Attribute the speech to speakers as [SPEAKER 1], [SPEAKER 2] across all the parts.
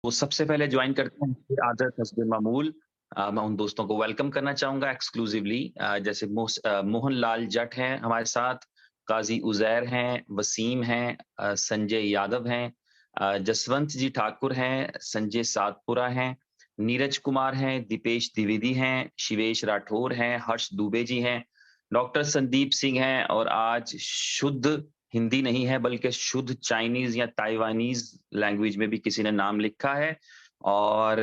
[SPEAKER 1] वो सबसे पहले ज्वाइन करते हैं आदत हस्बे मामूल। मैं उन दोस्तों को वेलकम करना चाहूँगा एक्सक्लूसिवली। जैसे मोहन लाल जट हैं हमारे साथ, काज़ी उज़ैर हैं, वसीम हैं, संजय यादव हैं, जसवंत जी ठाकुर हैं, संजय सातपुरा हैं, नीरज कुमार हैं, दीपेश द्विवेदी हैं, शिवेश राठौर हैं, हर्ष दुबे जी हैं, डॉक्टर संदीप सिंह हैं और आज शुद्ध हिंदी नहीं है बल्कि शुद्ध चाइनीज़ या ताइवानीज़ लैंग्वेज में भी किसी ने नाम लिखा है। और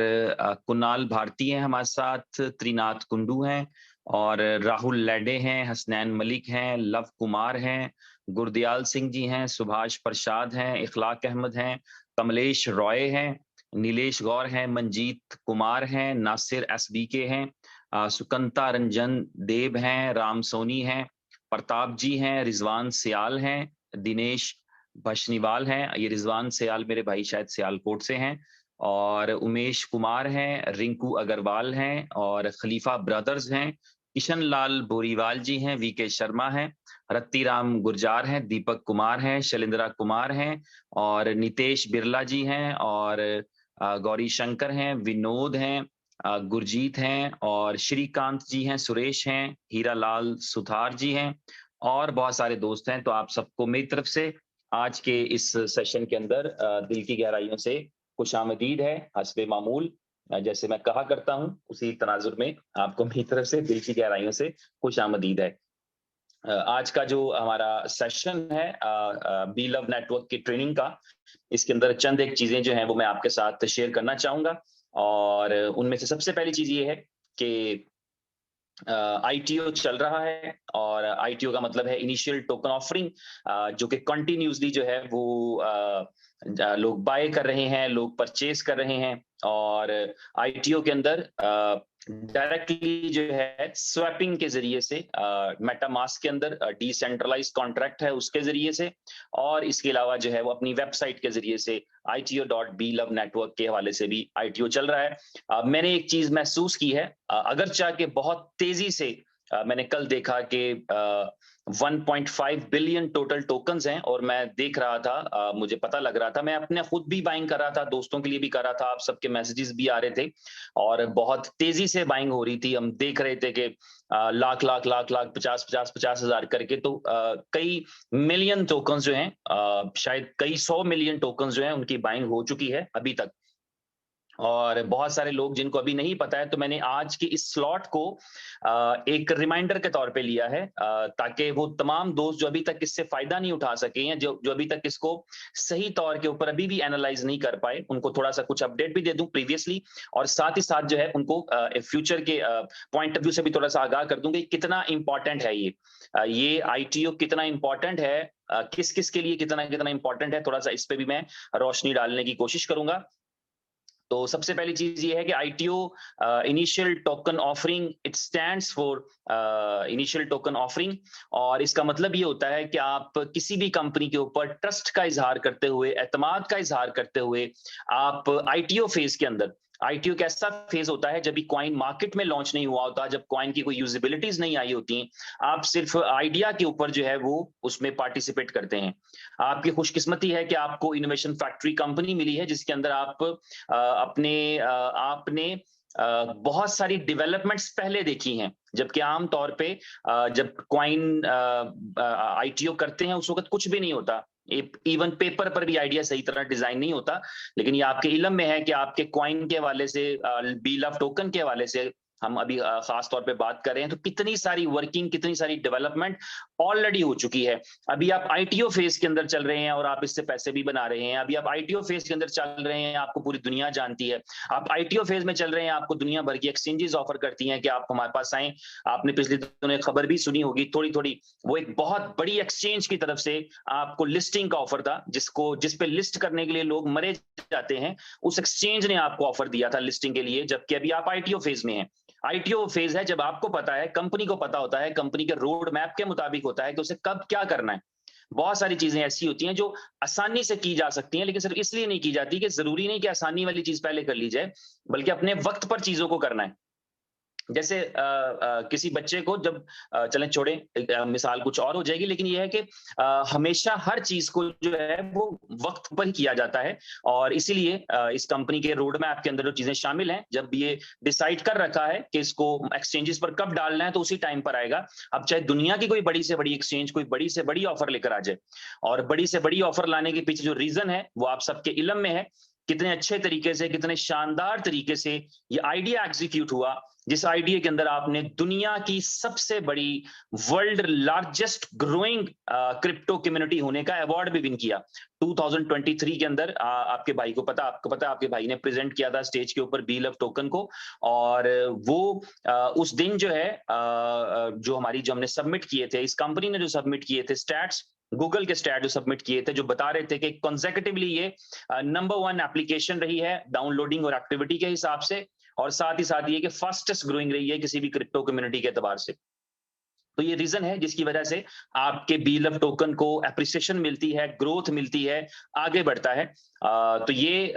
[SPEAKER 1] कुणाल भारती हैं हमारे साथ, त्रिनाथ कुंडू हैं और राहुल लेडे हैं, हसनैन मलिक हैं, लव कुमार हैं, गुरदयाल सिंह जी हैं, सुभाष प्रसाद हैं, इखलाक अहमद हैं, कमलेश रॉय हैं, नीलेश गौर हैं, मंजीत कुमार हैं, नासिर एसबीके हैं, सुकंता रंजन देव हैं, राम सोनी हैं, प्रताप जी हैं, रिजवान सियाल हैं, दिनेश बशनीवाल हैं, ये रिजवान सियाल मेरे भाई शायद सियालकोट से हैं, और उमेश कुमार हैं, रिंकू अग्रवाल हैं और खलीफा ब्रदर्स हैं, किशन लाल बोरीवाल जी हैं, वीके शर्मा हैं, रत्तीराम गुर्जार हैं, दीपक कुमार हैं, शैलेंद्रा कुमार हैं और नितेश बिरला जी हैं और गौरी शंकर हैं, विनोद हैं, गुरजीत हैं और श्रीकांत जी हैं, सुरेश हैं, हीरा लाल सुथार जी हैं और बहुत सारे दोस्त हैं। तो आप सबको मेरी तरफ से आज के इस सेशन के अंदर दिल की गहराइयों से खुशामदीद है, हस्बे मामूल। जैसे मैं कहा करता हूँ, उसी तनाजुर में आपको मेरी तरफ से दिल की गहराइयों से खुशामदीद है। आज का जो हमारा सेशन है बी लव नेटवर्क की ट्रेनिंग का, इसके अंदर चंद एक चीज़ें जो हैं वो मैं आपके साथ शेयर करना चाहूँगा और उनमें से सबसे पहली चीज़ ये है कि आईटीओ चल रहा है और आईटीओ का मतलब है इनिशियल टोकन ऑफरिंग, जो कि कंटिन्यूअसली जो है वो लोग बाय कर रहे हैं, लोग परचेज कर रहे हैं और आईटीओ के अंदर डायरेक्टली जो है स्वैपिंग के जरिए से मेटामास्क के अंदर डिसेंट्रलाइज्ड कॉन्ट्रैक्ट है उसके जरिए से, और इसके अलावा जो है वो अपनी वेबसाइट के जरिए से ITO.BLOVE नेटवर्क के हवाले से भी आईटीओ चल रहा है। मैंने एक चीज महसूस की है, अगर चाह के बहुत तेजी से मैंने कल देखा कि 1.5 बिलियन टोटल टोकन्स हैं और मैं देख रहा था, मुझे पता लग रहा था, मैं अपने खुद भी बाइंग कर रहा था, दोस्तों के लिए भी कर रहा था, आप सबके मैसेजेस भी आ रहे थे और बहुत तेजी से बाइंग हो रही थी। हम देख रहे थे कि लाख लाख लाख लाख 50 हजार करके, तो कई मिलियन टोकन्स जो हैं, शायद कई 100 मिलियन टोकन्स जो हैं उनकी बाइंग हो चुकी है अभी तक। और बहुत सारे लोग जिनको अभी नहीं पता है, तो मैंने आज के इस स्लॉट को एक रिमाइंडर के तौर पे लिया है, ताकि वो तमाम दोस्त जो अभी तक इससे फायदा नहीं उठा सके हैं, जो जो अभी तक इसको सही तौर के ऊपर अभी भी एनालाइज नहीं कर पाए, उनको थोड़ा सा कुछ अपडेट भी दे दूं प्रीवियसली, और साथ ही साथ जो है उनको फ्यूचर के पॉइंट ऑफ व्यू से भी थोड़ा सा आगाह कर दूं कि कितना इंपॉर्टेंट है ये आईटीओ कितना इंपॉर्टेंट है, किस किस के लिए कितना कितना इंपॉर्टेंट है, थोड़ा सा इस पे भी मैं रोशनी डालने की कोशिश करूंगा। तो सबसे पहली चीज ये है कि ITO initial token offering, it stands for initial token offering, और इसका मतलब ये होता है कि आप किसी भी कंपनी के ऊपर ट्रस्ट का इजहार करते हुए, एतमाद का इजहार करते हुए, आप आईटीओ फेज के अंदर, आईटीओ कैसा फेज होता है जब भी कॉइन मार्केट में लॉन्च नहीं हुआ होता, जब कॉइन की कोई यूजिबिलिटीज नहीं आई होती, आप सिर्फ आइडिया के ऊपर जो है वो उसमें पार्टिसिपेट करते हैं। आपकी खुशकिस्मती है कि आपको इनोवेशन फैक्ट्री कंपनी मिली है जिसके अंदर आप आपने बहुत सारी डेवलपमेंट्स पहले देखी हैं, जबकि आम तौर पे जब क्वाइन आईटीओ करते हैं उस वक्त कुछ भी नहीं होता, इवन पेपर पर भी आइडिया सही तरह डिजाइन नहीं होता, लेकिन ये आपके इल्म में है कि आपके क्वाइन के हवाले से, बी लव टोकन के हवाले से हम अभी खास तौर पे बात कर रहे हैं, तो कितनी सारी वर्किंग, कितनी सारी डेवलपमेंट ऑलरेडी हो चुकी है। अभी आप आईटीओ फेज के अंदर चल रहे हैं और आप इससे पैसे भी बना रहे हैं। अभी आप आईटीओ फेज के अंदर चल रहे हैं, आपको पूरी दुनिया जानती है। आप आईटीओ फेज में चल रहे हैं, आपको दुनिया भर की एक्सचेंजेस ऑफर करती हैं कि आप हमारे पास आए। आपने पिछले दिनों एक खबर भी सुनी होगी थोड़ी थोड़ी, वो एक बहुत बड़ी एक्सचेंज की तरफ से आपको लिस्टिंग का ऑफर था, जिस पे लिस्ट करने के लिए लोग मरे जाते हैं, उस एक्सचेंज ने आपको ऑफर दिया था लिस्टिंग के लिए, जबकि अभी आप आईटीओ फेज में हैं। आईटीओ फेज है जब आपको पता है, कंपनी को पता होता है, कंपनी के रोड मैप के मुताबिक होता है कि उसे कब क्या करना है। बहुत सारी चीजें ऐसी होती हैं जो आसानी से की जा सकती हैं, लेकिन सिर्फ इसलिए नहीं की जाती कि जरूरी नहीं कि आसानी वाली चीज पहले कर ली जाए, बल्कि अपने वक्त पर चीजों को करना है। जैसे किसी बच्चे को जब चलें छोड़ें, मिसाल कुछ और हो जाएगी, लेकिन ये है कि हमेशा हर चीज को जो है वो वक्त पर ही किया जाता है। और इसीलिए इस कंपनी के रोड मैप के अंदर जो चीजें शामिल हैं, जब ये डिसाइड कर रखा है कि इसको एक्सचेंजेस पर कब डालना है, तो उसी टाइम पर आएगा। अब चाहे दुनिया की कोई बड़ी से बड़ी एक्सचेंज कोई बड़ी से बड़ी ऑफर लेकर आ जाए, और बड़ी से बड़ी ऑफर लाने के पीछे जो रीजन है वो आप सबके इल्म में है। कितने अच्छे तरीके से, कितने शानदार तरीके से ये आइडिया एग्जीक्यूट हुआ, जिस आइडिया के अंदर आपने दुनिया की सबसे बड़ी, world largest growing crypto community होने का अवार्ड भी विन किया 2023 के अंदर। आपके भाई को पता, आपको पता, आपके भाई ने प्रेजेंट किया था स्टेज के ऊपर बी लव टोकन को। और वो उस दिन जो है जो हमारी, जो हमने सबमिट किए थे, इस कंपनी ने जो सबमिट किए थे स्टैट्स, गूगल के स्टैट जो सबमिट किए थे, जो बता रहे थे कि कॉन्सेक्यूटिवली ये नंबर 1 एप्लीकेशन रही है डाउनलोडिंग और एक्टिविटी के हिसाब से, और साथ ही साथ ये कि फास्टेस्ट ग्रोइंग रही है किसी भी क्रिप्टो कम्युनिटी के एतबार से। तो ये रीजन है जिसकी वजह से आपके बी लव टोकन को एप्रिसिएशन मिलती है, ग्रोथ मिलती है, आगे बढ़ता है। तो ये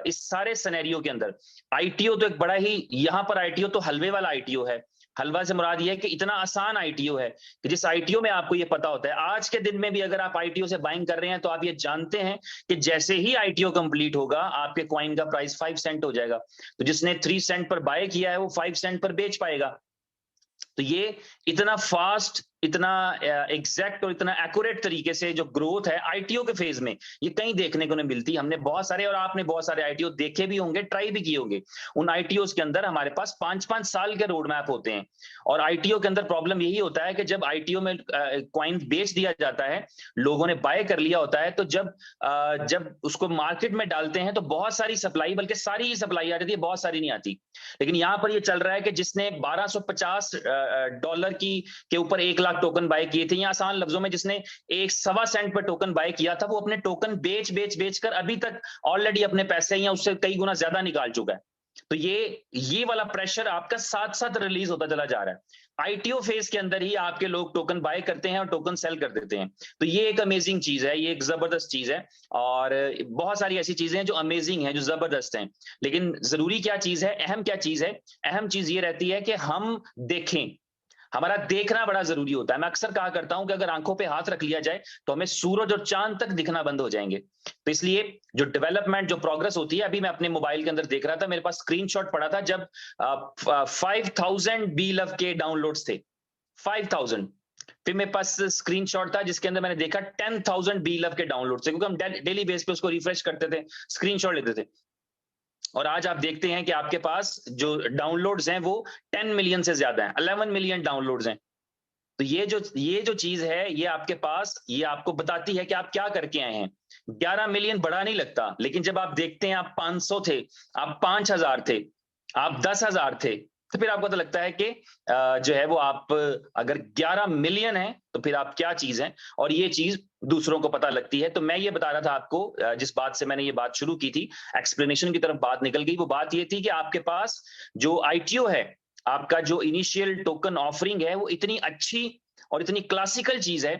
[SPEAKER 1] इस सारे सिनेरियो के अंदर आईटीओ तो एक बड़ा ही, यहां पर आईटीओ तो हलवे वाला आईटीओ है। हलवा से मुराद ये है कि इतना आसान आईटीओ है कि जिस आईटीओ में आपको ये पता होता है, आज के दिन में भी अगर आप आईटीओ से बाइंग कर रहे हैं तो आप ये जानते हैं कि जैसे ही आईटीओ कंप्लीट होगा आपके कॉइन का प्राइस 5 सेंट हो जाएगा। तो जिसने 3 सेंट पर बाय किया है वो 5 सेंट पर बेच पाएगा। तो ये इतना फास्ट, इतना एग्जैक्ट और इतना एक्यूरेट तरीके से जो ग्रोथ है आईटीओ के फेज में, ये कहीं देखने को नहीं मिलती। हमने बहुत सारे, और आपने बहुत सारे आईटीओ देखे भी होंगे, ट्राई भी किए होंगे। उन आईटीओ के अंदर हमारे पास 5-5 साल के रोड मैप होते हैं। और आईटीओ के अंदर प्रॉब्लम यही होता है कि जब आईटीओ में कॉइन बेच दिया जाता है, लोगों ने बाय कर लिया होता है, तो जब उसको मार्केट में डालते हैं तो बहुत सारी सप्लाई, बल्कि सारी ही सप्लाई आ जाती है, बहुत सारी नहीं आती। लेकिन यहां पर ये चल रहा है कि जिसने $1250 की के ऊपर 1 लाख टोकन बाय किए थे, या आसान लफ्जों में जिसने 1.25 सेंट पर टोकन बाय किया था, वो अपने टोकन बेच कर अभी तक ऑलरेडी अपने पैसे या उससे कई गुना ज्यादा निकाल चुका है। तो ये वाला प्रेशर आपका साथ साथ रिलीज होता चला जा रहा है। आईटीओ फेज के अंदर ही आपके लोग टोकन बाय करते हैं और टोकन सेल कर देते हैं। तो ये एक अमेजिंग चीज है, ये एक जबरदस्त चीज है। और बहुत सारी ऐसी चीजें हैं जो अमेजिंग हैं, जो जबरदस्त हैं। लेकिन जरूरी क्या चीज है, अहम क्या चीज है? अहम चीज ये रहती है कि हम देखें, हमारा देखना बड़ा जरूरी होता है। मैं अक्सर कहा करता हूं कि अगर आंखों पे हाथ रख लिया जाए तो हमें सूरज और चांद तक दिखना बंद हो जाएंगे। तो इसलिए जो डेवलपमेंट, जो प्रोग्रेस होती है, अभी मैं अपने मोबाइल के अंदर देख रहा था, मेरे पास स्क्रीनशॉट पड़ा था जब 5000 बी लव के डाउनलोड्स थे, 5000। फिर मेरे पास स्क्रीनशॉट था जिसके अंदर मैंने देखा 10,000 बी लव के डाउनलोड थे, क्योंकि हम डेली बेस पे उसको रिफ्रेश करते थे, स्क्रीनशॉट लेते थे। और आज आप देखते हैं कि आपके पास जो डाउनलोड्स हैं वो 10 मिलियन से ज्यादा हैं, 11 मिलियन डाउनलोड्स हैं। तो ये जो चीज है, ये आपके पास, ये आपको बताती है कि आप क्या करके आए हैं। 11 मिलियन बड़ा नहीं लगता, लेकिन जब आप देखते हैं आप 500 थे, आप 5000 थे, आप 10,000 थे, तो फिर आपको तो लगता है कि जो है वो आप अगर 11 मिलियन है तो फिर आप क्या चीज है। और ये चीज दूसरों को पता लगती है। तो मैं ये बता रहा था आपको, जिस बात से मैंने ये बात शुरू की थी, एक्सप्लेनेशन की तरफ बात निकल गई, वो बात ये थी कि आपके पास जो आईटीओ है, आपका जो इनिशियल टोकन ऑफरिंग है, वो इतनी अच्छी और इतनी क्लासिकल चीज है,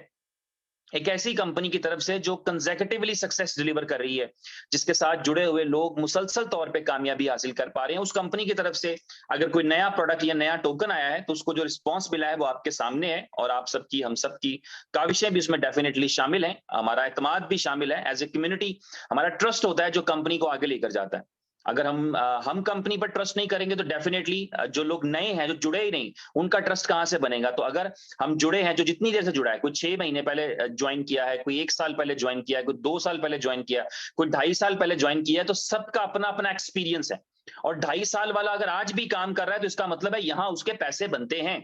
[SPEAKER 1] एक ऐसी कंपनी की तरफ से जो कंसेक्यूटिवली सक्सेस डिलीवर कर रही है, जिसके साथ जुड़े हुए लोग मुसलसल तौर पे कामयाबी हासिल कर पा रहे हैं। उस कंपनी की तरफ से अगर कोई नया प्रोडक्ट या नया टोकन आया है तो उसको जो रिस्पांस मिला है वो आपके सामने है, और आप सबकी, हम सबकी काविशें भी उसमें डेफिनेटली शामिल हैं, हमारा एतमाद भी शामिल है। एज ए कम्युनिटी हमारा ट्रस्ट होता है जो कंपनी को आगे लेकर जाता है। अगर हम कंपनी पर ट्रस्ट नहीं करेंगे तो डेफिनेटली जो लोग नए हैं, जो जुड़े ही नहीं, उनका ट्रस्ट कहां से बनेगा? तो अगर हम जुड़े हैं, जो जितनी देर से जुड़ा है, कोई 6 महीने पहले ज्वाइन किया है, कोई 1 साल पहले ज्वाइन किया है, कोई 2 साल पहले ज्वाइन किया, कोई 2.5 साल पहले ज्वाइन किया है, तो सबका अपना अपना एक्सपीरियंस है। और 2.5 साल वाला अगर आज भी काम कर रहा है तो इसका मतलब है यहां उसके पैसे बनते हैं।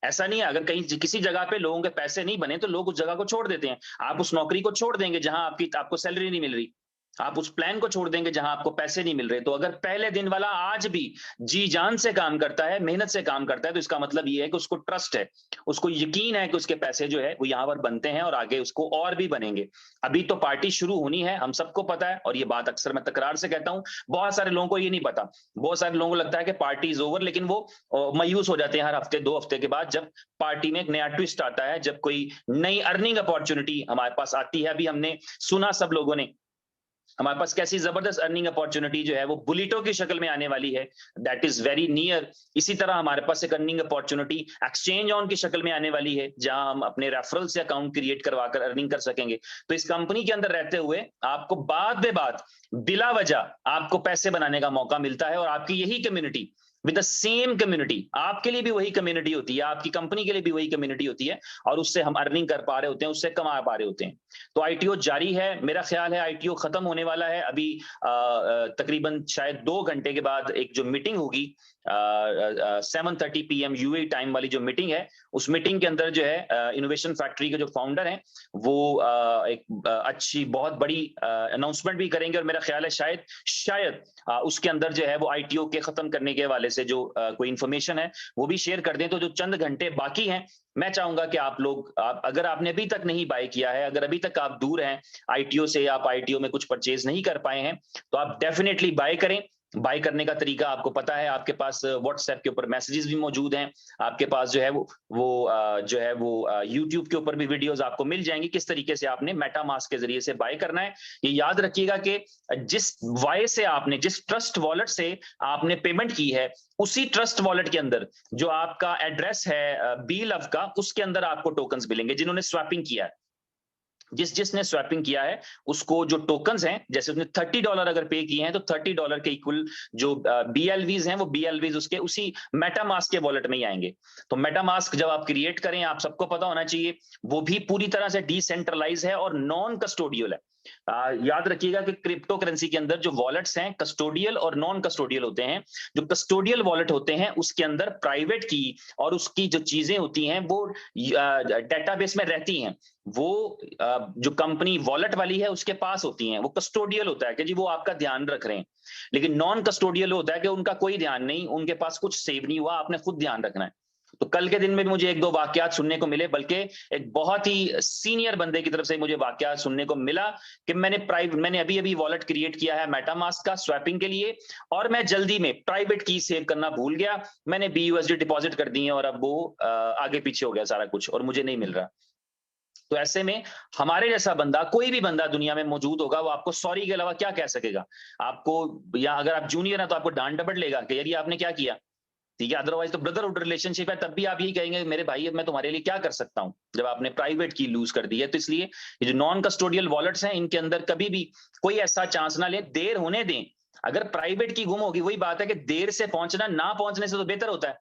[SPEAKER 1] ऐसा नहीं है, अगर कहीं किसी जगह पे लोगों के पैसे नहीं बने तो लोग उस जगह को छोड़ देते हैं। आप उस नौकरी को छोड़ देंगे जहां आपको सैलरी नहीं मिल रही, आप उस प्लान को छोड़ देंगे जहां आपको पैसे नहीं मिल रहे। तो अगर पहले दिन वाला आज भी जी जान से काम करता है, मेहनत से काम करता है, तो इसका मतलब ये है कि उसको ट्रस्ट है, उसको यकीन है कि उसके पैसे जो है वो यहां पर बनते हैं और आगे उसको और भी बनेंगे। अभी तो पार्टी शुरू होनी है, हम सबको पता है, और ये बात अक्सर मैं तकरार से कहता हूं, बहुत सारे लोगों को ये नहीं पता। बहुत सारे लोगों को लगता है कि पार्टी इज ओवर, लेकिन वो मायूस हो जाते हैं हर हफ्ते 2 हफ्ते के बाद, जब पार्टी में एक नया ट्विस्ट आता है, जब कोई नई अर्निंग अपॉर्चुनिटी हमारे पास आती है। अभी हमने सुना सब लोगों ने हमारे पास कैसी जबरदस्त अर्निंग अपॉर्चुनिटी जो है वो बुलेटों की शक्ल में आने वाली है, दैट इज वेरी नियर। इसी तरह हमारे पास एक अर्निंग अपॉर्चुनिटी एक्सचेंज ऑन की शक्ल में आने वाली है, जहां हम अपने रेफरल से अकाउंट क्रिएट करवाकर अर्निंग कर सकेंगे। तो इस कंपनी के अंदर रहते हुए आपको बाद में बाद बिला वजह आपको पैसे बनाने का मौका मिलता है, और आपकी यही community with the same community, आपके लिए भी वही कम्युनिटी होती है, आपकी कंपनी के लिए भी वही कम्युनिटी होती है, और उससे हम अर्निंग कर पा रहे होते हैं, उससे कमा पा रहे होते हैं। तो आईटीओ जारी है, मेरा ख्याल है आईटीओ खत्म होने वाला है अभी तकरीबन शायद 2 घंटे के बाद एक जो मीटिंग होगी 7:30 PM यूए टाइम वाली जो मीटिंग है, उस मीटिंग के अंदर जो है इनोवेशन फैक्ट्री के जो फाउंडर हैं वो एक अच्छी बहुत बड़ी अनाउंसमेंट भी करेंगे, और मेरा ख्याल है शायद उसके अंदर जो है वो आईटीओ के खत्म करने के हवाले से जो कोई इंफॉर्मेशन है वो भी शेयर कर दें। तो जो चंद घंटे बाकी हैं, मैं चाहूंगा कि आप लोग, अगर आपने अभी तक नहीं बाय किया है, अगर अभी तक आप दूर हैं आईटीओ से, आप आईटीओ में कुछ परचेज नहीं कर पाए हैं, तो आप डेफिनेटली बाय करें। बाय करने का तरीका आपको पता है, आपके पास व्हाट्सएप के ऊपर मैसेजेस भी मौजूद हैं, आपके पास जो है जो है वो यूट्यूब के ऊपर भी वीडियोस आपको मिल जाएंगी किस तरीके से आपने मेटामास्क के जरिए से बाय करना है। ये याद रखिएगा कि जिस वाई से आपने, जिस ट्रस्ट वॉलेट से आपने पेमेंट की है, उसी ट्रस्ट वॉलेट के अंदर जो आपका एड्रेस है बी लव का, उसके अंदर आपको टोकन्स मिलेंगे जिन्होंने स्वैपिंग किया है। जिसने स्वैपिंग किया है उसको जो टोकन्स हैं, जैसे उसने $30 अगर पे किए हैं तो $30 के इक्वल जो बीएलवीज हैं, वो बीएलवीज उसके उसी मेटामास्क के वॉलेट में ही आएंगे। तो मेटामास्क जब आप क्रिएट करें, आप सबको पता होना चाहिए वो भी पूरी तरह से डिसेंट्रलाइज है और नॉन कस्टोडियल है। याद रखिएगा कि क्रिप्टो करेंसी के अंदर जो वॉलेट्स हैं कस्टोडियल और नॉन कस्टोडियल होते हैं। जो कस्टोडियल वॉलेट होते हैं उसके अंदर प्राइवेट की और उसकी जो चीजें होती हैं वो डेटाबेस में रहती हैं, वो जो कंपनी वॉलेट वाली है उसके पास होती हैं, वो कस्टोडियल होता है कि जी वो आपका ध्यान रख रहे हैं। लेकिन नॉन कस्टोडियल होता है कि उनका कोई ध्यान नहीं, उनके पास कुछ सेव नहीं हुआ, आपने खुद ध्यान रखना है। तो कल के दिन में मुझे एक दो वाकयात सुनने को मिले, बल्कि एक बहुत ही सीनियर बंदे की तरफ से मुझे वाकयात सुनने को मिला कि मैंने अभी अभी वॉलेट क्रिएट किया है मेटामास्क का स्वैपिंग के लिए, और मैं जल्दी में प्राइवेट की सेव करना भूल गया, मैंने BUSD डिपॉजिट कर दी है, और अब वो आगे पीछे हो गया सारा कुछ और मुझे नहीं मिल रहा। तो ऐसे में हमारे जैसा बंदा, कोई भी बंदा दुनिया में मौजूद होगा, वो आपको सॉरी के अलावा क्या कह सकेगा आपको, या अगर आप जूनियर हैं तो आपको डांट डपट लेगा कि यार ये आपने क्या किया, ठीक है। अदरवाइज तो ब्रदरहुड रिलेशनशिप है, तब भी आप यही कहेंगे मेरे भाई मैं तुम्हारे लिए क्या कर सकता हूं, जब आपने प्राइवेट की लूज कर दी है। तो इसलिए ये जो नॉन कस्टोडियल वॉलेट्स हैं, इनके अंदर कभी भी कोई ऐसा चांस ना ले, देर होने दें। अगर प्राइवेट की गुम होगी, वही बात है कि देर से पहुंचना ना पहुंचने से तो बेहतर होता है।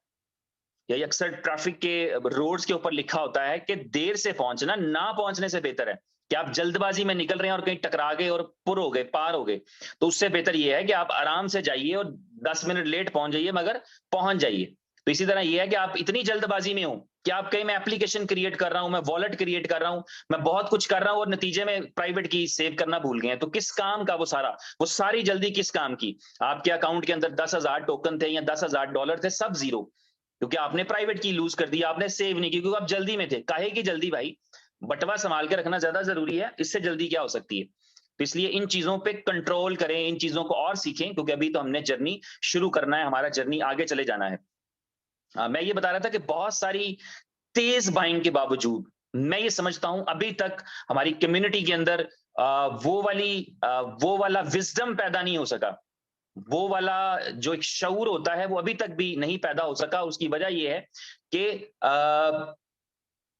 [SPEAKER 1] यही अक्सर ट्रैफिक के रोड्स के ऊपर लिखा होता है कि देर से पहुंचना ना पहुंचने से बेहतर है। कि आप जल्दबाजी में निकल रहे हैं और कहीं टकरा गए और पुर हो गए, पार हो गए, तो उससे बेहतर यह है कि आप आराम से जाइए और 10 मिनट लेट पहुंच जाइए, मगर पहुंच जाइए। तो इसी तरह यह है कि आप इतनी जल्दबाजी में हो कि आप कहीं, मैं एप्लीकेशन क्रिएट कर रहा हूं, मैं वॉलेट क्रिएट कर रहा हूं, मैं बहुत कुछ कर रहा हूं, और नतीजे में प्राइवेट की सेव करना भूल गए हैं। तो किस काम का वो सारी जल्दी किस काम की? आपके अकाउंट के अंदर 10,000 टोकन थे या $10,000 थे, सब जीरो, क्योंकि आपने प्राइवेट की लूज कर दी, आपने सेव नहीं की, क्योंकि आप जल्दी में थे। काहे की जल्दी भाई? बटवा संभाल के रखना ज्यादा जरूरी है, इससे जल्दी क्या हो सकती है? तो इसलिए इन चीजों पे कंट्रोल करें, इन चीजों को और सीखें, क्योंकि अभी तो हमने जर्नी शुरू करना है, हमारा जर्नी आगे चले जाना है। मैं ये बता रहा था कि बहुत सारी तेज बाइंग के बावजूद मैं ये समझता हूं अभी तक हमारी कम्युनिटी के अंदर वो वाला विजडम पैदा नहीं हो सका, वो वाला जो एक शऊर होता है वो अभी तक भी नहीं पैदा हो सका। उसकी वजह यह है कि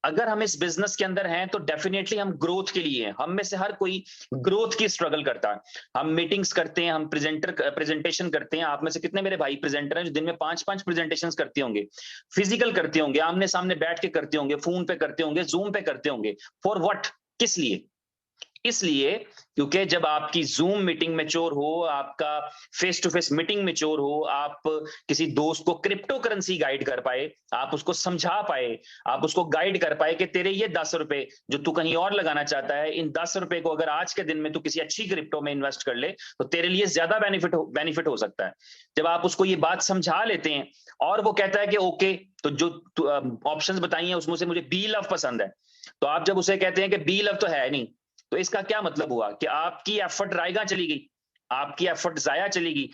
[SPEAKER 1] अगर हम इस बिजनेस के अंदर हैं तो डेफिनेटली हम ग्रोथ के लिए हैं। हम में से हर कोई ग्रोथ की स्ट्रगल करता है। हम मीटिंग्स करते हैं, हम प्रेजेंटेशन करते हैं। आप में से कितने मेरे भाई प्रेजेंटर हैं जो दिन में 5-5 प्रेजेंटेशन करते होंगे, फिजिकल करते होंगे, आमने सामने बैठ के करते होंगे, फोन पे करते होंगे, जूम पे करते होंगे। For what? किस लिए? इसलिए क्योंकि जब आपकी जूम मीटिंग मैच्योर हो, आपका face to face meeting mature हो, आप किसी दोस्त को क्रिप्टो करेंसी गाइड कर पाए, आप उसको समझा पाए, आप उसको गाइड कर पाए कि तेरे ये 10 रुपए जो तू कहीं और लगाना चाहता है, इन 10 रुपए को अगर आज के दिन में तू किसी अच्छी क्रिप्टो में इन्वेस्ट कर ले तो तेरे लिए ज्यादा बेनिफिट हो सकता है। जब आप उसको ये बात समझा लेते हैं और वो कहता है कि ओके, तो जो ऑप्शंस बताई हैं उसमें से मुझे बी लव पसंद है, तो आप जब उसे कहते हैं कि बी लव तो है नहीं, तो इसका क्या मतलब हुआ कि आपकी एफर्ट रायगा चली गई, आपकी एफर्ट जाया चली गई।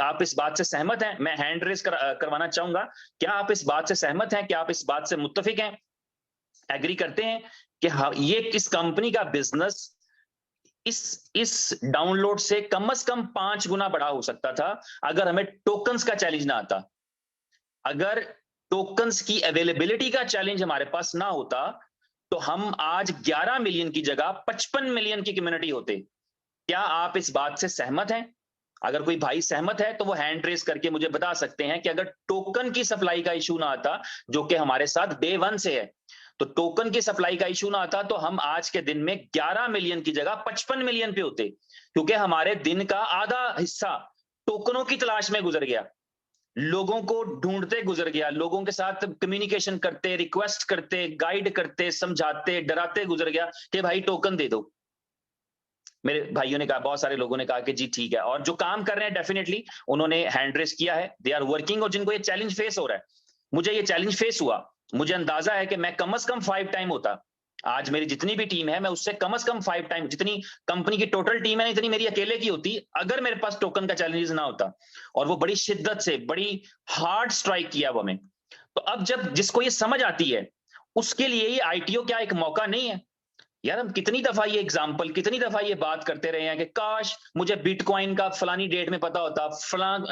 [SPEAKER 1] आप इस बात से सहमत हैं? मैं हैंड रेस करवाना चाहूंगा। क्या आप इस बात से सहमत हैं? क्या आप इस बात से मुत्तफिक हैं, एग्री करते हैं कि हाँ, ये किस कंपनी का बिजनेस इस डाउनलोड से कम 5 गुना बड़ा हो सकता था अगर हमें टोकन्स का चैलेंज ना आता। अगर टोकन्स की अवेलेबिलिटी का चैलेंज हमारे पास ना होता तो हम आज 11 मिलियन की जगह 55 मिलियन की कम्युनिटी होते। क्या आप इस बात से सहमत हैं? अगर कोई भाई सहमत है तो वो हैंड रेस करके मुझे बता सकते हैं कि अगर टोकन की सप्लाई का इशू ना आता, जो कि हमारे साथ डे 1 से है, तो टोकन की सप्लाई का इशू ना आता तो हम आज के दिन में 11 मिलियन की जगह 55 मिलियन पे होते, क्योंकि हमारे दिन का आधा हिस्सा टोकनों की तलाश में गुजर गया, लोगों को ढूंढते गुजर गया, लोगों के साथ कम्युनिकेशन करते, रिक्वेस्ट करते, गाइड करते, समझाते, डराते गुजर गया कि भाई टोकन दे दो। मेरे भाइयों ने कहा, बहुत सारे लोगों ने कहा कि जी ठीक है, और जो काम कर रहे हैं डेफिनेटली उन्होंने हैंड रेस किया है, दे आर वर्किंग, और जिनको ये चैलेंज फेस हो रहा है, मुझे ये चैलेंज फेस हुआ, मुझे अंदाजा है कि मैं कम से कम 5 टाइम होता। आज मेरी जितनी भी टीम है, मैं उससे कम से कम 5 टाइम, जितनी कंपनी की टोटल टीम है इतनी मेरी अकेले की होती अगर मेरे पास टोकन का चैलेंज ना होता। और वो बड़ी शिद्दत से, बड़ी हार्ड स्ट्राइक किया वो हमें। तो अब जब जिसको ये समझ आती है, उसके लिए ये आईटीओ क्या एक मौका नहीं है? यार हम कितनी दफा ये एग्जांपल, कितनी दफा ये बात करते रहे हैं कि काश मुझे बिटकॉइन का फलानी डेट में पता होता, फलान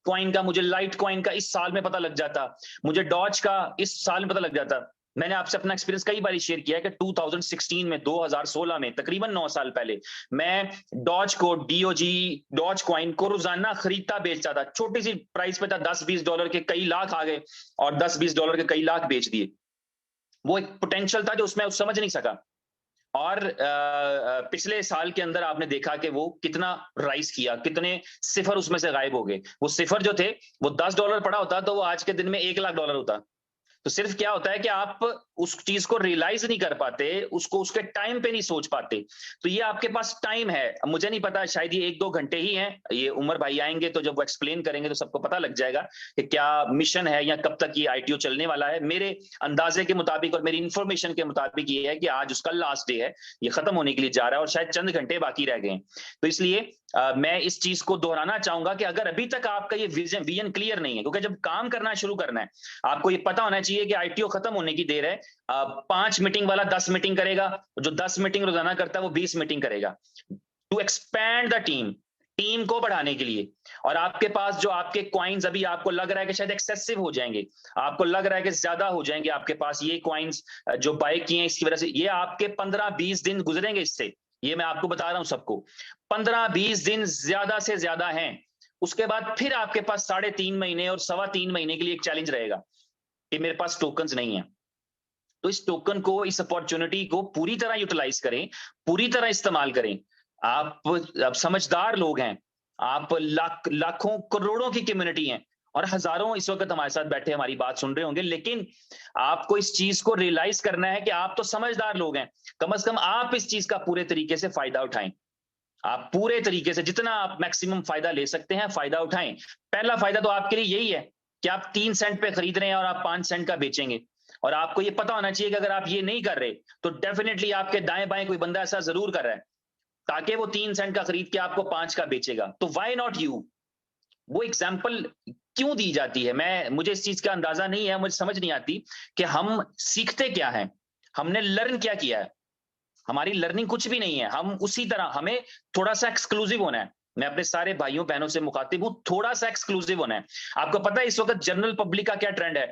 [SPEAKER 1] कॉइन का, मुझे लाइट कॉइन का इस साल में पता लग जाता, मुझे डॉज का इस साल में पता लग जाता। मैंने आपसे अपना एक्सपीरियंस कई बार शेयर किया है कि 2016 में, 2016 में, तकरीबन 9 साल पहले, मैं डॉज को, डीओजी डॉज कॉइन को रोजाना खरीदता बेचता था, छोटी सी प्राइस पे था, $10-20 के कई लाख आ गए और $10-20 के कई लाख बेच दिए। वो एक पोटेंशियल था जो उसमें उस समझ नहीं सका। और पिछले साल के अंदर आपने देखा कि वो कितना राइज किया, कितने सिफर उसमें से गायब हो गए। वो सिफर जो थे, वो $10 पड़ा होता तो वो आज के दिन में $1,00,000 होता। तो सिर्फ क्या होता है कि आप उस चीज को रियलाइज नहीं कर पाते, उसको उसके टाइम पे नहीं सोच पाते। तो ये आपके पास टाइम है, मुझे नहीं पता, शायद ये 1-2 घंटे ही हैं। ये उमर भाई आएंगे तो जब वो एक्सप्लेन करेंगे तो सबको पता लग जाएगा कि क्या मिशन है या कब तक ये आईटीओ चलने वाला है। मेरे अंदाजे के मुताबिक और मेरी इंफॉर्मेशन के मुताबिक ये है कि आज उसका लास्ट डे है, ये खत्म होने के लिए जा रहा है और शायद चंद घंटे बाकी रह गए हैं। तो इसलिए मैं इस चीज को दोहराना चाहूंगा कि अगर अभी तक आपका ये विजन क्लियर नहीं है, क्योंकि जब काम करना शुरू करना है आपको ये पता होना चाहिए कि आईटीओ खत्म होने की देर है। 5 मीटिंग वाला 10 मीटिंग करेगा, जो 10 मीटिंग रोजाना करता है वो 20 मीटिंग करेगा, टू एक्सपैंड द टीम को बढ़ाने के लिए। और आपके पास जो आपके कॉइन्स अभी आपको लग रहा है कि शायद एक्सेसिव हो जाएंगे, आपको लग रहा है कि ज्यादा हो जाएंगे आपके पास ये कॉइन्स जो बाय किए हैं इसकी वजह से, ये आपके 15-20 दिन गुजरेंगे इससे, ये मैं आपको बता रहा हूं सबको, 15-20 दिन ज्यादा से ज्यादा हैं। उसके बाद फिर आपके पास 3.5 महीने और 3.25 महीने के लिए एक चैलेंज रहेगा कि मेरे पास टोकन्स नहीं है। तो इस टोकन को, इस अपॉर्चुनिटी को पूरी तरह यूटिलाइज करें, पूरी तरह इस्तेमाल करें। आप समझदार लोग हैं, आप लाखों करोड़ों की कम्युनिटी हैं और हजारों इस वक्त हमारे साथ बैठे हमारी बात सुन रहे होंगे, लेकिन आपको इस चीज को रियलाइज करना है कि आप तो समझदार लोग हैं, कम से कम आप इस चीज का पूरे तरीके से फायदा उठाएं। आप पूरे तरीके से जितना आप मैक्सिमम फायदा ले सकते हैं फायदा उठाएं। पहला फायदा तो आपके लिए यही है कि आप 3 सेंट पे खरीद रहे हैं और आप 5 सेंट का बेचेंगे। और आपको ये पता होना चाहिए कि अगर आप ये नहीं कर रहे तो डेफिनेटली आपके दाएं बाएं कोई बंदा ऐसा जरूर कर रहा है, ताकि वो 3 सेंट का खरीद के आपको 5 का बेचेगा। तो व्हाई नॉट यू? वो एग्जाम्पल क्यों दी जाती है, मुझे इस चीज का अंदाजा नहीं है, मुझे समझ नहीं आती कि हम सीखते क्या है, हमने लर्न क्या किया है। हमारी लर्निंग कुछ भी नहीं है, हम उसी तरह, हमें थोड़ा सा एक्सक्लूसिव होना है। मैं अपने सारे भाइयों बहनों से मुखातिब हूं, थोड़ा सा एक्सक्लूसिव होना है। आपको पता है इस वक्त जनरल पब्लिक का क्या ट्रेंड है?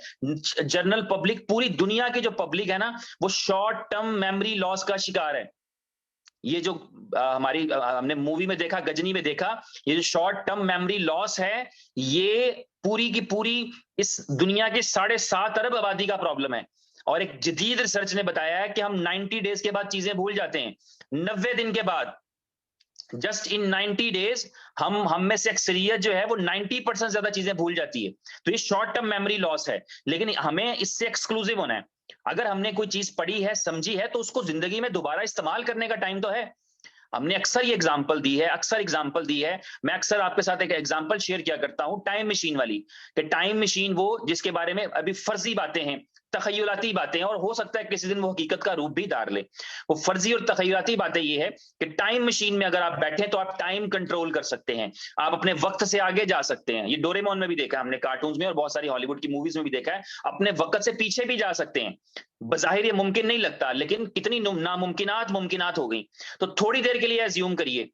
[SPEAKER 1] जनरल पब्लिक, पूरी दुनिया की जो पब्लिक है ना, वो शॉर्ट टर्म मेमोरी लॉस का शिकार है। ये जो हमने मूवी में देखा, गजनी में देखा, ये जो शॉर्ट टर्म मेमोरी लॉस है, ये पूरी की पूरी इस दुनिया के 7.5 अरब आबादी का प्रॉब्लम है। और एक जदीद रिसर्च ने बताया है कि हम 90 डेज के बाद चीजें भूल जाते हैं, 90 दिन के बाद, जस्ट इन 90 डेज हम में से अक्सरियत जो है वो 90% ज्यादा चीजें भूल जाती है। तो ये शॉर्ट टर्म मेमोरी लॉस है, लेकिन हमें इससे एक्सक्लूसिव होना है। अगर हमने कोई चीज पढ़ी है, समझी है, तो उसको जिंदगी में दोबारा इस्तेमाल करने का टाइम तो है। हमने अक्सर ये एग्जांपल दी है, मैं अक्सर आपके साथ एक एग्जांपल शेयर किया करता हूं, टाइम मशीन वाली, कि टाइम मशीन वो जिसके बारे में अभी फर्जी बातें हैं तखय्युलाती बातें हैं और हो सकता है किसी दिन वो हकीकत का रूप भी धार ले। वो फर्जी और तखय्युलाती बातें ये है कि टाइम मशीन में अगर आप बैठे तो आप टाइम कंट्रोल कर सकते हैं, आप अपने वक्त से आगे जा सकते हैं। ये डोरेमोन में भी देखा है हमने, कार्टून्स में और बहुत सारी हॉलीवुड की मूवीज में भी देखा है, अपने वक्त से पीछे भी जा सकते हैं। बज़ाहिर ये मुमकिन नहीं लगता, लेकिन कितनी नामुमकिनात मुमकिनात हो गई। तो थोड़ी देर के लिए एज्यूम करिए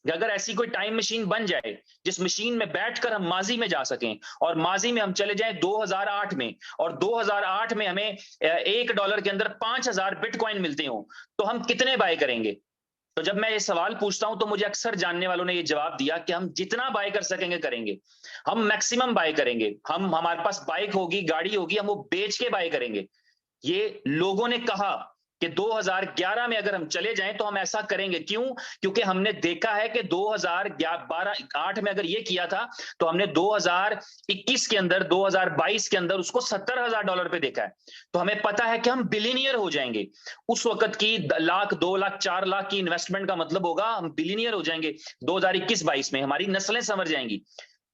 [SPEAKER 1] कि अगर ऐसी कोई टाइम मशीन बन जाए जिस मशीन में बैठकर हम माजी में जा सकें और माजी में हम चले जाएं 2008 में, और 2008 में हमें $1 के अंदर 5000 बिटकॉइन मिलते हो, तो हम कितने बाय करेंगे? तो जब मैं ये सवाल पूछता हूं तो मुझे अक्सर जानने वालों ने ये जवाब दिया कि हम जितना बाय कर सकेंगे करेंगे, हम मैक्सिमम बाय करेंगे, हम हमारे पास बाइक होगी, गाड़ी होगी, हम वो बेच के बाय करेंगे। ये लोगों ने कहा कि 2011 में अगर हम चले जाएं तो हम ऐसा करेंगे। क्यों? क्योंकि हमने देखा है कि 2012-8 में अगर ये किया था तो हमने 2021 के अंदर, 2022 के अंदर उसको $70,000 पे देखा है। तो हमें पता है कि हम बिलियनियर हो जाएंगे। उस वक्त की लाख, 2 लाख, 4 लाख की इन्वेस्टमेंट का मतलब होगा हम बिलियनियर हो जाएंगे 2021-22 में, हमारी नस्लें संवर जाएंगी।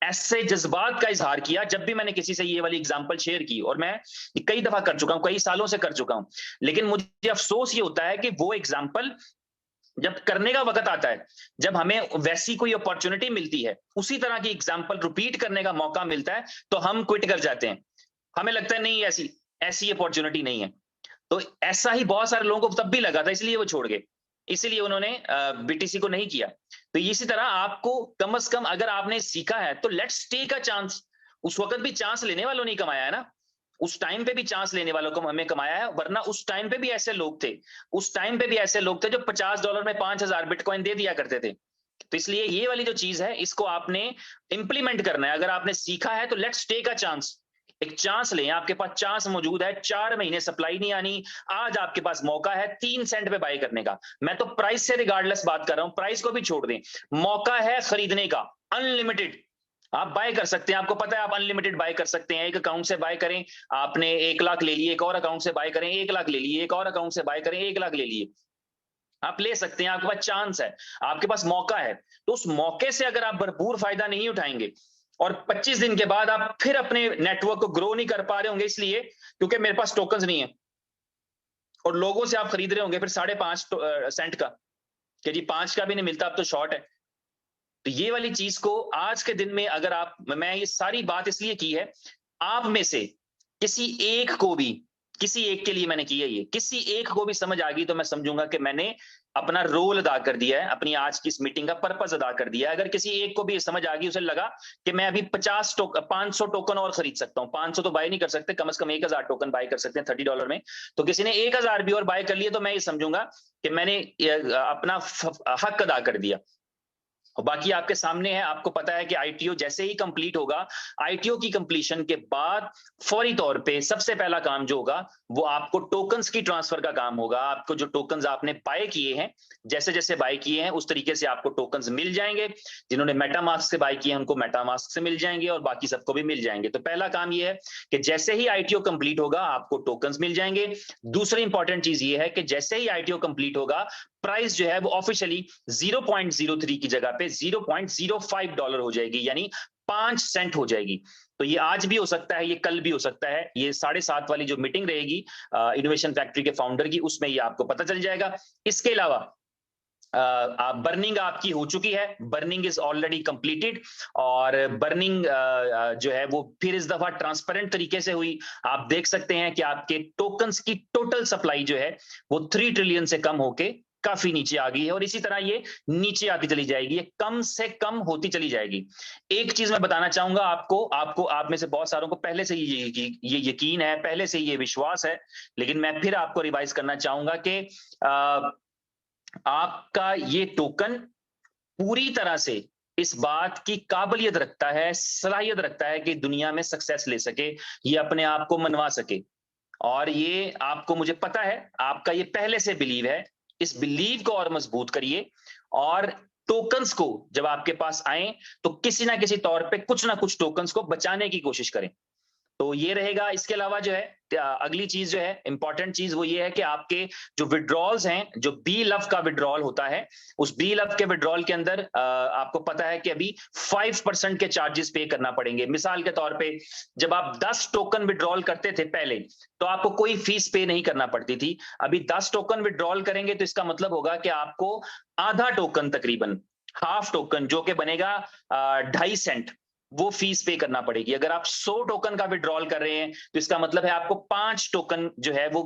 [SPEAKER 1] ऐसे जज्बात का इजहार किया जब भी मैंने किसी से ये वाली एग्जांपल शेयर की, और मैं कई दफा कर चुका हूं, कई सालों से कर चुका हूं। लेकिन मुझे अफसोस ये होता है कि वो एग्जांपल जब करने का वक्त आता है, जब हमें वैसी कोई अपॉर्चुनिटी मिलती है, उसी तरह की एग्जांपल रिपीट करने का मौका मिलता है, तो हम क्विट कर जाते हैं। हमें लगता है नहीं, ऐसी ऐसी अपॉर्चुनिटी नहीं है। तो ऐसा ही बहुत सारे लोगों को तब भी लगा था, इसलिए वो छोड़ गए, इसीलिए उन्होंने बीटीसी को नहीं किया। तो इसी तरह आपको कम से कम अगर आपने सीखा है तो लेट्स टेक अ चांस। उस वक्त भी चांस लेने वालों ने कमाया है ना, उस टाइम पे भी चांस लेने वालों को हमें कमाया है, वरना उस टाइम पे भी ऐसे लोग थे, उस टाइम पे भी ऐसे लोग थे जो $50 में 5000 बिटकॉइन दे दिया करते थे। तो इसलिए ये वाली जो चीज है इसको आपने इंप्लीमेंट करना है। अगर आपने सीखा है तो लेट्स टेक अ चांस, एक चांस लें। आपके पास चांस मौजूद है, 4 महीने सप्लाई नहीं आनी, आज आपके पास मौका है 3 सेंट पे बाय करने का। मैं तो प्राइस से रिगार्डलेस बात कर रहा हूं, प्राइस को भी छोड़ दें, मौका है खरीदने का अनलिमिटेड। आप बाय कर सकते हैं, आपको पता है आप अनलिमिटेड बाय कर सकते हैं। एक अकाउंट से बाय करें, आपने 1 लाख ले लिए, एक और अकाउंट से बाय करें 1 लाख ले लिए, एक और अकाउंट से बाय करें 1 लाख ले लिए। आप ले सकते हैं, आपके पास चांस है, आपके पास मौका है। तो उस मौके से अगर आप भरपूर फायदा नहीं उठाएंगे और 25 दिन के बाद आप फिर अपने नेटवर्क को ग्रो नहीं कर पा रहे होंगे, इसलिए क्योंकि मेरे पास टोकन्स नहीं है, और लोगों से आप खरीद रहे होंगे फिर 5.5 सेंट का, कि जी 5 का भी नहीं मिलता, अब तो शॉर्ट है। तो ये वाली चीज को आज के दिन में अगर आप, मैं ये सारी बात इसलिए की है, आप में से किसी एक को भी, किसी एक के लिए मैंने की है ये, किसी एक को भी समझ आ गई तो मैं समझूंगा कि मैंने अपना रोल अदा कर दिया है, अपनी आज की इस मीटिंग का पर्पस अदा कर दिया है। अगर किसी एक को भी समझ आ गई, उसे लगा कि मैं अभी 500 टोकन और खरीद सकता हूं, 500 तो बाय नहीं कर सकते, कम से कम 1000 टोकन बाय कर सकते हैं $30 में, तो किसी ने 1000 भी और बाय कर लिया तो मैं ये समझूंगा कि मैंने अपना हक अदा कर दिया। और बाकी आपके सामने है, आपको पता है कि आईटीओ जैसे ही कंप्लीट होगा, आईटीओ की कंप्लीशन के बाद फौरी तौर पे सबसे पहला काम जो होगा वो आपको टोकन्स की ट्रांसफर का काम होगा। आपको जो टोकन्स आपने बाय किए हैं, जैसे जैसे बाय किए हैं उस तरीके से आपको टोकन्स मिल जाएंगे। जिन्होंने मेटामास्क से बाय किए हैं उनको मेटामास्क से मिल जाएंगे और बाकी सबको भी मिल जाएंगे। तो पहला काम ये है कि जैसे ही आईटीओ कंप्लीट होगा आपको टोकन्स मिल जाएंगे। दूसरी इंपॉर्टेंट चीज ये है कि जैसे ही आईटीओ कंप्लीट होगा, प्राइस जो है वो ऑफिशियली 0.03 की जगह पे $0.05 हो जाएगी, यानी 5 सेंट हो जाएगी। तो ये आज भी हो सकता है, ये कल भी हो सकता है। ये 7:30 वाली जो मीटिंग रहेगी इनोवेशन फैक्ट्री के फाउंडर की, उसमें ये आपको पता चल जाएगा। इसके अलावा बर्निंग आपकी हो चुकी है, बर्निंग इज ऑलरेडी कंप्लीटेड, और बर्निंग जो है वो फिर इस दफा ट्रांसपेरेंट तरीके से हुई। आप देख सकते हैं कि आपके टोकन्स की टोटल सप्लाई जो है वो 3 ट्रिलियन से कम होके काफी नीचे आ गई है, और इसी तरह ये नीचे आती चली जाएगी, ये कम से कम होती चली जाएगी। एक चीज मैं बताना चाहूंगा आपको, आप में से बहुत सारों को पहले से ही ये यकीन है, पहले से ही ये विश्वास है, लेकिन मैं फिर आपको रिवाइज करना चाहूंगा कि आपका ये टोकन पूरी तरह से इस बात की काबिलियत रखता है, सलाहियत रखता है कि दुनिया में सक्सेस ले सके, ये अपने आप को मनवा सके। और ये आपको, मुझे पता है आपका ये पहले से बिलीव है, इस बिलीव को और मजबूत करिए, और टोकन्स को जब आपके पास आए तो किसी ना किसी तौर पे कुछ ना कुछ टोकन्स को बचाने की कोशिश करें। तो ये रहेगा। इसके अलावा जो है अगली चीज जो है इंपॉर्टेंट चीज वो ये है कि आपके जो विड्रॉल्स हैं, जो बी लव का विड्रॉल होता है, उस बी लव के विड्रॉल के अंदर आपको पता है कि अभी 5% के चार्जेस पे करना पड़ेंगे। मिसाल के तौर पे जब आप 10 टोकन विड्रॉल करते थे पहले, तो आपको कोई फीस पे नहीं करना पड़ती थी। अभी 10 टोकन विड्रॉल करेंगे तो इसका मतलब होगा कि आपको आधा टोकन, तकरीबन हाफ टोकन, जो कि बनेगा 2.5 सेंट, वो फीस पे करना पड़ेगी। अगर आप 100 टोकन का विड्रॉल कर रहे हैं तो इसका मतलब है आपको 5 टोकन जो है वो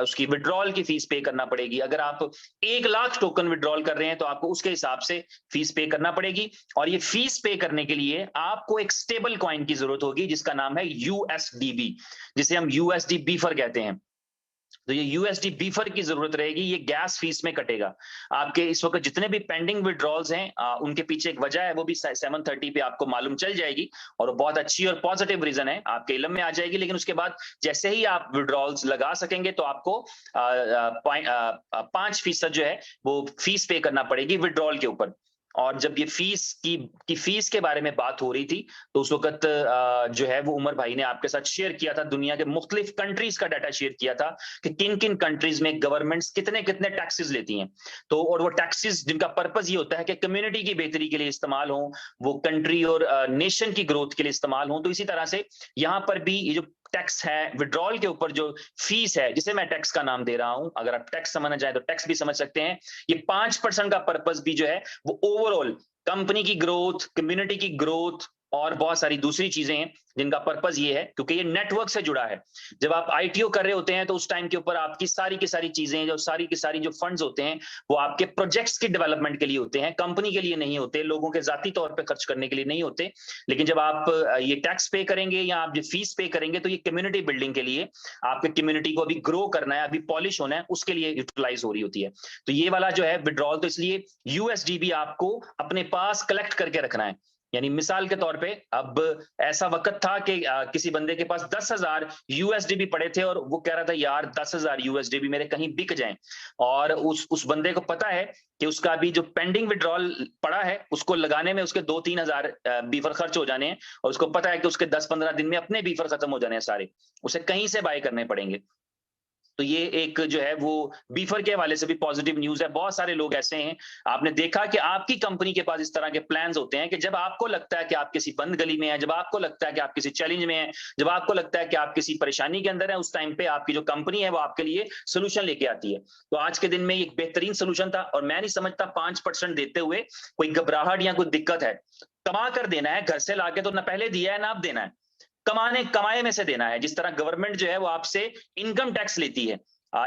[SPEAKER 1] उसकी विड्रॉल की फीस पे करना पड़ेगी। अगर आप 1 लाख टोकन विड्रॉल कर रहे हैं तो आपको उसके हिसाब से फीस पे करना पड़ेगी। और ये फीस पे करने के लिए आपको एक स्टेबल कॉइन की जरूरत होगी जिसका नाम है यूएसडीबी, जिसे हम यूएसडी बीफर कहते हैं। तो ये यूएसडी बीफर की जरूरत रहेगी, ये गैस फीस में कटेगा। आपके इस वक्त जितने भी पेंडिंग विड्रॉल्स हैं उनके पीछे एक वजह है, वो भी 730 पे आपको मालूम चल जाएगी, और वो बहुत अच्छी और पॉजिटिव रीजन है, आपके इल्म में आ जाएगी। लेकिन उसके बाद जैसे ही आप विड्रॉल्स लगा सकेंगे तो आपको 5% जो है वो फीस पे करना पड़ेगी विड्रॉल के ऊपर। और जब ये फीस की फीस के बारे में बात हो रही थी तो उस वक्त जो है वो उमर भाई ने आपके साथ शेयर किया था, दुनिया के मुख्तलिफ कंट्रीज का डाटा शेयर किया था कि किन किन कंट्रीज में गवर्नमेंट्स कितने कितने टैक्सेस लेती हैं। तो और वो टैक्सेस जिनका पर्पस ये होता है कि कम्युनिटी की बेहतरी के लिए इस्तेमाल हो, वो कंट्री और नेशन की ग्रोथ के लिए इस्तेमाल हो। तो इसी तरह से यहाँ पर भी ये जो टैक्स है विड्रॉल के ऊपर, जो फीस है, जिसे मैं टैक्स का नाम दे रहा हूं, अगर आप टैक्स समझना चाहें तो टैक्स भी समझ सकते हैं। ये 5% का पर्पस भी जो है वो ओवरऑल कंपनी की ग्रोथ, कम्युनिटी की ग्रोथ और बहुत सारी दूसरी चीजें हैं जिनका पर्पस ये है, क्योंकि ये नेटवर्क से जुड़ा है। जब आप आईटीओ कर रहे होते हैं तो उस टाइम के ऊपर आपकी सारी की सारी चीजें, जो सारी की सारी जो फंड्स होते हैं वो आपके प्रोजेक्ट्स की डेवलपमेंट के लिए होते हैं, कंपनी के लिए नहीं होते, लोगों के जाती तौर पे खर्च करने के लिए नहीं होते। लेकिन जब आप ये टैक्स पे करेंगे या आप ये फीस पे करेंगे तो ये कम्युनिटी बिल्डिंग के लिए, आपके कम्युनिटी को अभी ग्रो करना है, अभी पॉलिश होना है, उसके लिए यूटिलाइज हो रही होती है। तो ये वाला जो है विड्रॉल, तो इसलिए यूएसडीबी आपको अपने पास कलेक्ट करके रखना है। यानी मिसाल के तौर पे अब ऐसा वक्त था कि किसी बंदे के पास 10,000 यूएसडीबी पड़े थे और वो कह रहा था यार 10,000 यूएसडीबी मेरे कहीं बिक जाएं, और उस बंदे को पता है कि उसका अभी जो पेंडिंग विड्रॉल पड़ा है उसको लगाने में उसके 2-3 हजार बीफर खर्च हो जाने हैं, और उसको पता है कि उसके 10-15 दिन में अपने बीफर खत्म हो जाने हैं सारे, उसे कहीं से बाय करने पड़ेंगे। तो ये एक जो है वो बीफर के हवाले से भी पॉजिटिव न्यूज है। बहुत सारे लोग ऐसे हैं, आपने देखा कि आपकी कंपनी के पास इस तरह के प्लान्स होते हैं कि जब आपको लगता है कि आप किसी बंद गली में हैं, जब आपको लगता है कि आप किसी चैलेंज में हैं, जब आपको लगता है कि आप किसी परेशानी के अंदर है, उस टाइम पे आपकी जो कंपनी है वो आपके लिए सोल्यूशन लेके आती है। तो आज के दिन में एक बेहतरीन सोल्यूशन था, और मैं नहीं समझता 5% देते हुए कोई घबराहट या कोई दिक्कत है। कमा कर देना है, घर से लाके तो ना पहले दिया है ना अब देना है, कमाए में से देना है। जिस तरह गवर्नमेंट जो है वो आपसे इनकम टैक्स लेती है,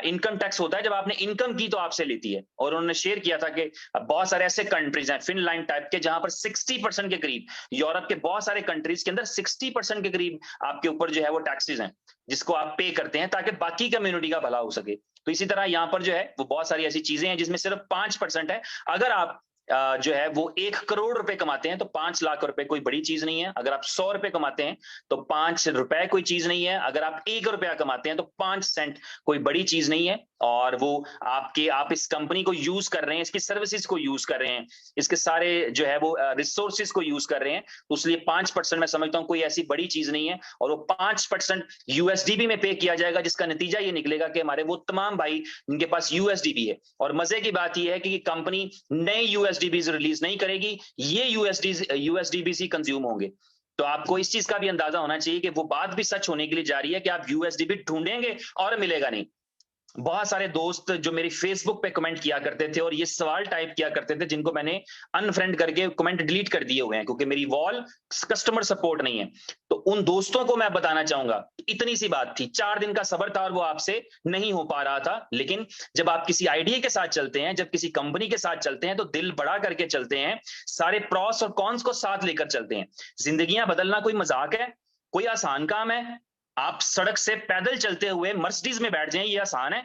[SPEAKER 1] इनकम टैक्स होता है जब आपने इनकम की तो आपसे लेती है। और उन्होंने शेयर किया था कि बहुत सारे ऐसे कंट्रीज हैं फिनलैंड टाइप के जहां पर 60% के करीब, यूरोप के बहुत सारे कंट्रीज के अंदर 60% के करीब आपके ऊपर जो है वो टैक्सेस हैं जिसको आप पे करते हैं ताकि बाकी कम्युनिटी का भला हो सके। तो इसी तरह यहां पर जो है वो बहुत सारी ऐसी चीजें हैं जिसमें सिर्फ 5% है। अगर आप जो है वो 1 करोड़ रुपए कमाते हैं तो 5 लाख रुपए कोई बड़ी चीज नहीं है। अगर आप 100 रुपए कमाते हैं तो 5 रुपए कोई चीज नहीं है। अगर आप 1 रुपया कमाते हैं तो 5 सेंट कोई बड़ी चीज नहीं है। और वो आप इस कंपनी को यूज कर रहे हैं, इसकी सर्विसेज को यूज कर रहे हैं, इसके सारे जो है वो रिसोर्सेज को यूज कर रहे हैं, तो इसलिए 5% मैं समझता हूं कोई ऐसी बड़ी चीज नहीं है। और वो 5% यूएसडीबी में पे किया जाएगा, जिसका नतीजा ये निकलेगा कि हमारे वो तमाम भाई जिनके पास यूएसडीबी है, और मजे की बात यह है कि कंपनी नए यूएसडीबी रिलीज नहीं करेगी, ये यूएसडीबी से कंज्यूम होंगे। तो आपको इस चीज का भी अंदाजा होना चाहिए कि वो बात भी सच होने के लिए जा रही है कि आप यूएसडीबी ढूंढेंगे और मिलेगा नहीं। बहुत सारे दोस्त जो मेरी फेसबुक पे कमेंट किया करते थे और ये सवाल टाइप किया करते थे, जिनको मैंने अनफ्रेंड करके कमेंट डिलीट कर दिए हुए हैं क्योंकि मेरी वॉल कस्टमर सपोर्ट नहीं है। तो उन दोस्तों को मैं बताना चाहूंगा, इतनी सी बात थी, 4 दिन का सब्र था और वो आपसे नहीं हो पा रहा था। लेकिन जब आप किसी आइडिया के साथ चलते हैं, जब किसी कंपनी के साथ चलते हैं, तो दिल बड़ा करके चलते हैं, सारे प्रॉस और कॉन्स को साथ लेकर चलते हैं। जिंदगियां बदलना कोई मजाक है? कोई आसान काम है? आप सड़क से पैदल चलते हुए मर्सिडीज में बैठ जाएं, ये आसान है?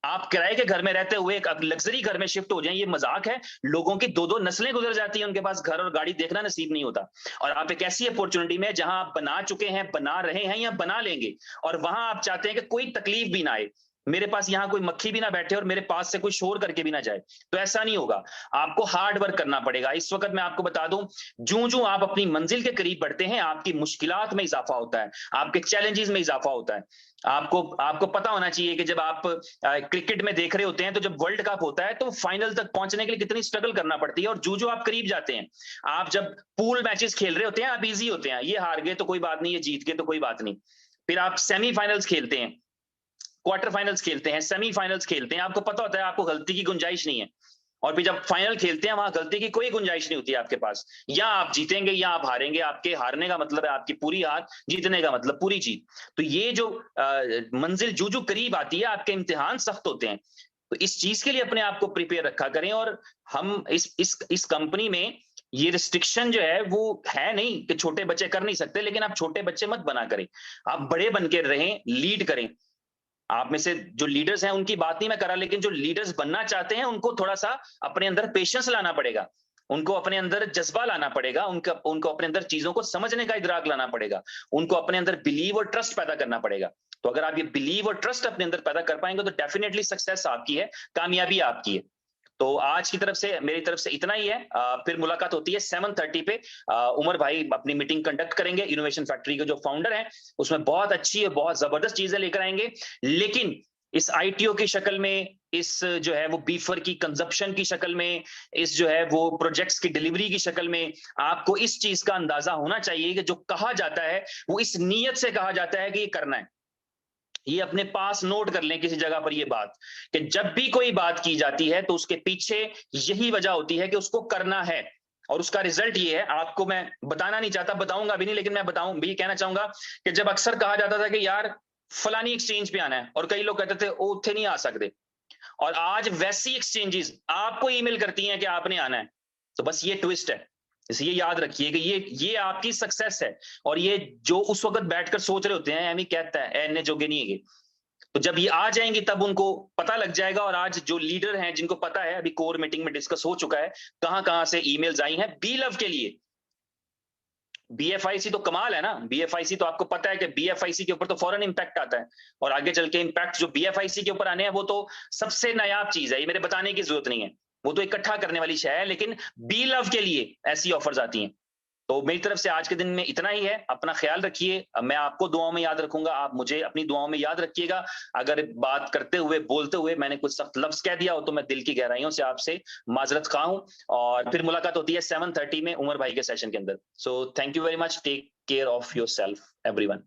[SPEAKER 1] आप किराए के घर में रहते हुए एक लग्जरी घर में शिफ्ट हो जाएं, ये मजाक है? लोगों की 2-2 नस्लें गुजर जाती हैं, उनके पास घर और गाड़ी देखना नसीब नहीं होता। और आप एक ऐसी अपॉर्चुनिटी में जहां आप बना चुके हैं, बना रहे हैं या बना लेंगे, और वहां आप चाहते हैं कि कोई तकलीफ भी ना आए। मेरे पास यहाँ कोई मक्खी भी ना बैठे और मेरे पास से कोई शोर करके भी ना जाए। तो ऐसा नहीं होगा। आपको हार्ड वर्क करना पड़ेगा। इस वक़्त मैं आपको बता दूँ, ज्यों-ज्यों आप अपनी मंजिल के करीब बढ़ते हैं, आपकी मुश्किलात में इज़ाफ़ा होता है, आपके चैलेंजेज़ में इज़ाफ़ा होता है। आपको आपको पता होना चाहिए कि जब आप क्रिकेट में देख रहे होते हैं, तो जब वर्ल्ड कप होता है, तो फाइनल तक पहुँचने के लिए कितनी स्ट्रगल करना पड़ती है और जो-जो आप करीब जाते हैं, आप जब पूल मैचेज़ खेल रहे होते हैं, आप ईज़ी होते हैं। ये हार गए तो कोई बात नहीं, ये जीत गए तो कोई बात नहीं। फिर आप सेमीफाइनल्स खेलते हैं, क्वार्टर फाइनल्स खेलते हैं, सेमीफाइनल्स खेलते हैं, आपको पता होता है आपको गलती की गुंजाइश नहीं है। और फिर जब फाइनल खेलते हैं, वहां गलती की कोई गुंजाइश नहीं होती है आपके पास। या आप जीतेंगे या आप हारेंगे। आपके हारने का मतलब है आपकी पूरी हार, जीतने का मतलब पूरी जीत। तो ये जो मंजिल जो करीब आती है, आपके इम्तिहान सख्त होते हैं। तो इस चीज के लिए अपने आप को प्रिपेयर रखा करें। और हम इस कंपनी में ये रिस्ट्रिक्शन जो है वो है नहीं कि छोटे बच्चे कर नहीं सकते, लेकिन आप छोटे बच्चे मत बना करें। आप बड़े बन के रहें, लीड करें। आप में से जो लीडर्स हैं उनकी बात नहीं मैं कर रहा, लेकिन जो लीडर्स बनना चाहते हैं उनको थोड़ा-सा अपने अंदर पेशेंस लाना पड़ेगा। उनको अपने अंदर जज़्बा लाना पड़ेगा, उनको अपने अंदर चीज़ों को समझने का इदराक लाना पड़ेगा। उनको अपने अंदर बिलीव और ट्रस्ट पैदा करना पड़ेगा। तो अगर आप ये बिलीव और ट्रस्ट अपने अंदर पैदा कर पाएँगे, तो डेफिनिटली सक्सेस आपकी है, कामयाबी आपकी है। तो आज की तरफ से मेरी तरफ से इतना ही है। फिर मुलाकात होती है 7:30 पे। उमर भाई अपनी मीटिंग कंडक्ट करेंगे। इनोवेशन फैक्ट्री के जो फाउंडर हैं, उसमें बहुत अच्छी और बहुत जबरदस्त चीजें लेकर आएंगे। लेकिन इस आईटीओ की शक्ल में, इस जो है वो बीफर की कंजप्शन की शक्ल में, इस जो है वो प्रोजेक्ट्स की डिलीवरी की शक्ल में, आपको इस चीज का अंदाजा होना चाहिए कि जो कहा जाता है वो इस नीयत से कहा जाता है कि ये करना है। ये अपने पास नोट कर लें किसी जगह पर ये बात, कि जब भी कोई बात की जाती है तो उसके पीछे यही वजह होती है कि उसको करना है। और उसका रिजल्ट ये है, आपको मैं बताना नहीं चाहता, बताऊंगा भी नहीं, लेकिन मैं बताऊं भी कहना चाहूंगा कि जब अक्सर कहा जाता था कि यार फलानी एक्सचेंज पे आना है, और कई लोग कहते थे ओ उठे नहीं आ सकते, और आज वैसी एक्सचेंजेस आपको ईमेल करती हैं कि आपने आना है। तो बस ये ट्विस्ट है। इसलिए याद रखिए कि ये आपकी सक्सेस है। और ये जो उस वक्त बैठकर सोच रहे होते हैं, एमी कहता है एने जोगे नहीं है, तो जब ये आ जाएंगी तब उनको पता लग जाएगा। और आज जो लीडर हैं जिनको पता है, अभी कोर मीटिंग में डिस्कस हो चुका है, कहां कहां से ईमेल्स आई हैं बी लव के लिए। बीएफआईसी तो कमाल है ना। बीएफआईसी तो आपको पता है कि बीएफआईसी के ऊपर तो फौरन इंपैक्ट आता है, और आगे चल के इंपैक्ट जो बीएफआईसी के ऊपर आने हैं वो तो सबसे नायाब चीज है। ये मेरे बताने की जरूरत नहीं है, वो तो इकट्ठा करने वाली शय है। लेकिन बी लव के लिए ऐसी ऑफर्स आती हैं। तो मेरी तरफ से आज के दिन में इतना ही है। अपना ख्याल रखिए। मैं आपको दुआओं में याद रखूंगा, आप मुझे अपनी दुआओं में याद रखिएगा। अगर बात करते हुए, बोलते हुए मैंने कुछ सख्त लफ्ज कह दिया हो तो मैं दिल की गहराइयों से आपसे माजरत खा हूं। और फिर मुलाकात होती है 7:30 में उमर भाई के सेशन के अंदर। So thank you very much. Take care of yourself everyone.